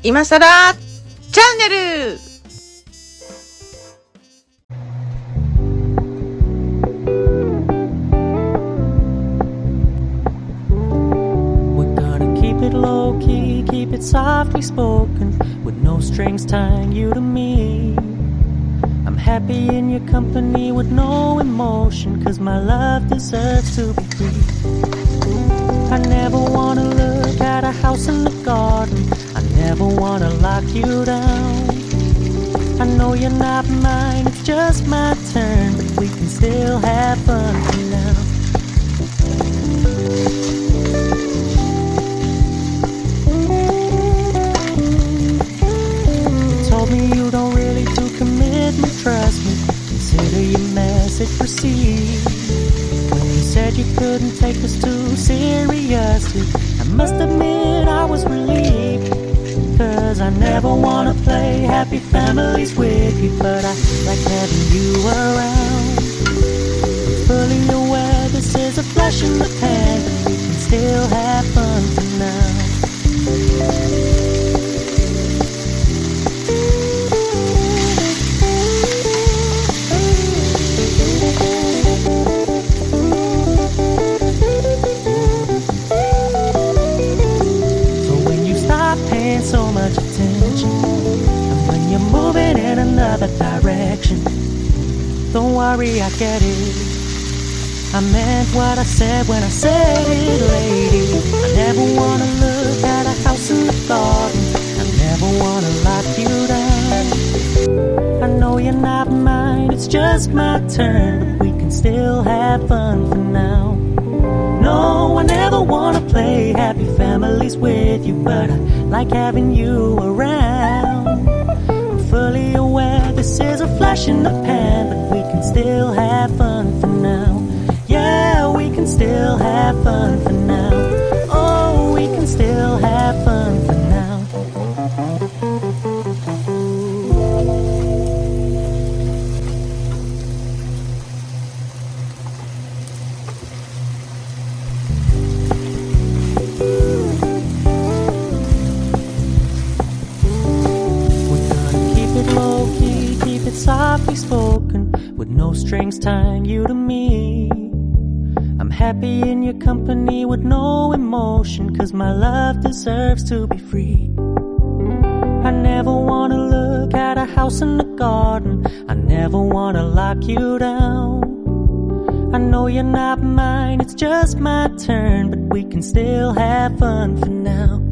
今さらチャンネル。Low key, keep it softly spoken, with no strings tying you to me. I'm happy in your company with no emotion, 'cause my love deserves to be free. I never wanna look at a house in the garden, I never wanna lock you down. I know you're not mine, it's just my turn, but we can still have fun for now. You don't really do commitment, trust me. Consider your message received. When you said you couldn't take us too seriously, I must admit I was relieved. 'Cause I never wanna play happy families with you, but I like having you around. I'm fully aware this is a flash in the pan, but we can still have fun for now. So much attention, and when you're moving in another direction, don't worry, I get it. I meant what I said when I said it, lady. I never wanna look at a house in the garden, I never wanna lock you down. I know you're not mine, it's just my turn, but we can still have fun for now. No, I never wanna play happy families with you, but I like having you around. I'm fully aware this is a flash in the pan, but we can still have fun for now. Yeah, we can still have fun for now. Oh, we can still have fun for now. Softly spoken, with no strings tying you to me. I'm happy in your company with no emotion, 'cause my love deserves to be free. I never wanna look at a house in the garden, I never wanna lock you down. I know you're not mine, it's just my turn, but we can still have fun for now.